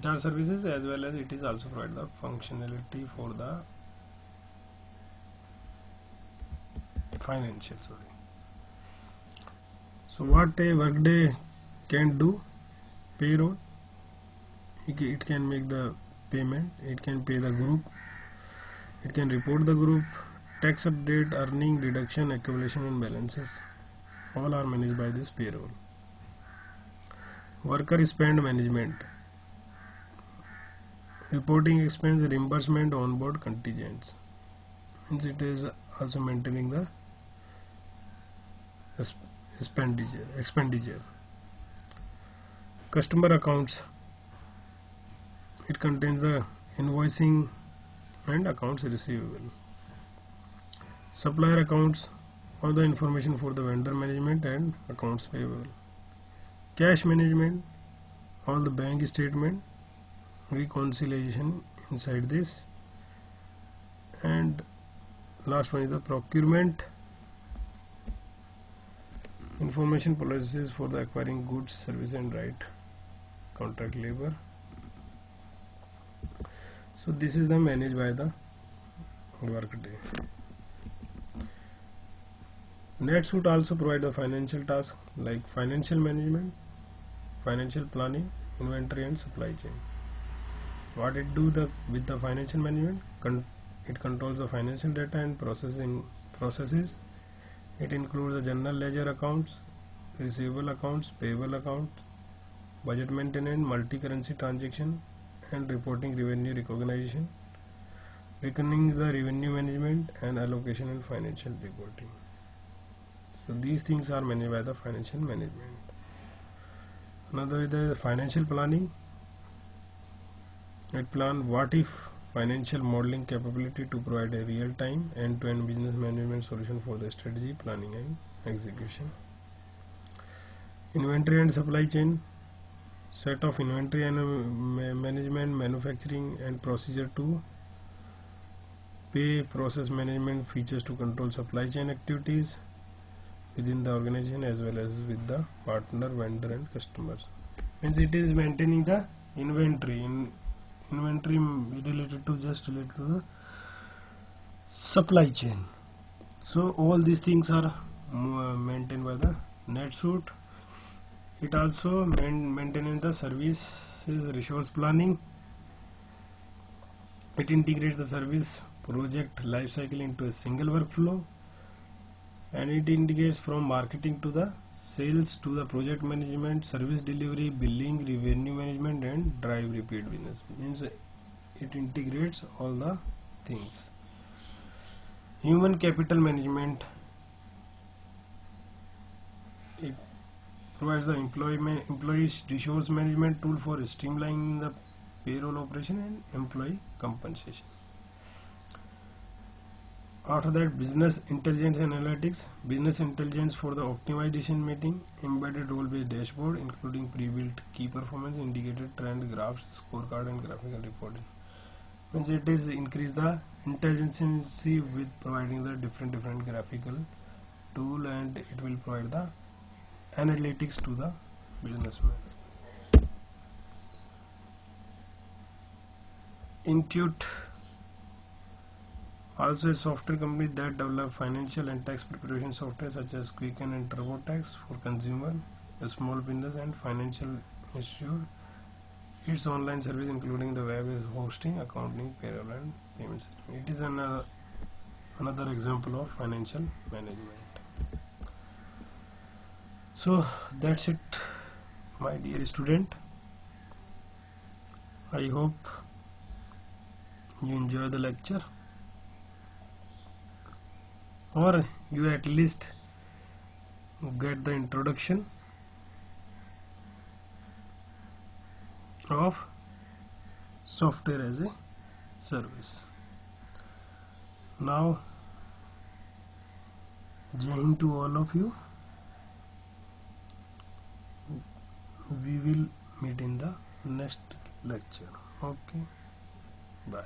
HR services, as well as it is also provide the functionality for the financial. So what a workday can do: payroll, it can make the payment, it can pay the group, it can report the group, tax update, earning, deduction, accumulation and balances, all are managed by this payroll. Worker spend management, reporting expense, reimbursement, onboard contingents, means it is also maintaining the expenditure. Customer accounts, it contains the invoicing and accounts receivable. Supplier accounts, all the information for the vendor management and accounts payable. Cash management, all the bank statement, reconciliation inside this. And last one is the procurement, information policies for the acquiring goods, service and right, contract labor. So this is the managed by the workday. NetSuite also provide the financial tasks like financial management, financial planning, inventory and supply chain. What it do with the financial management? It controls the financial data and processes. It includes the general ledger accounts, receivable accounts, payable accounts, budget maintenance, multi-currency transaction and reporting revenue recognition, reckoning the revenue management and allocation and financial reporting. So these things are managed by the financial management. Another is the financial planning. It plan what if financial modeling capability to provide a real-time end-to-end business management solution for the strategy, planning and execution. Inventory and supply chain, set of inventory and management, manufacturing and procedure to pay, process management, features to control supply chain activities within the organization as well as with the partner, vendor and customers. Means it is maintaining the inventory. Inventory related to the supply chain. So all these things are maintained by the NetSuite. It also maintains the services resource planning. It integrates the service project lifecycle into a single workflow, and it integrates from marketing to the sales to the project management, service delivery, billing, revenue management and drive repeat business. Means it integrates all the things. Human capital management, it provides the employee resource management tool for streamlining the payroll operation and employee compensation. After that, business intelligence and analytics, business intelligence for the optimized decision making, embedded role-based dashboard including pre-built key performance indicator, trend graphs, scorecard and graphical reporting. Means it is increase the intelligence with providing the different graphical tool, and it will provide the analytics to the businessman. Intuit, also a software company that develop financial and tax preparation software such as Quicken and TurboTax for consumer, small business and financial institute. Its online service including the web hosting, accounting, payroll and payments. It is another example of financial management. So that's it, my dear student. I hope you enjoy the lecture, or you at least get the introduction of software as a service. Now, Jai Hind to all of you. We will meet in the next lecture. Okay, bye.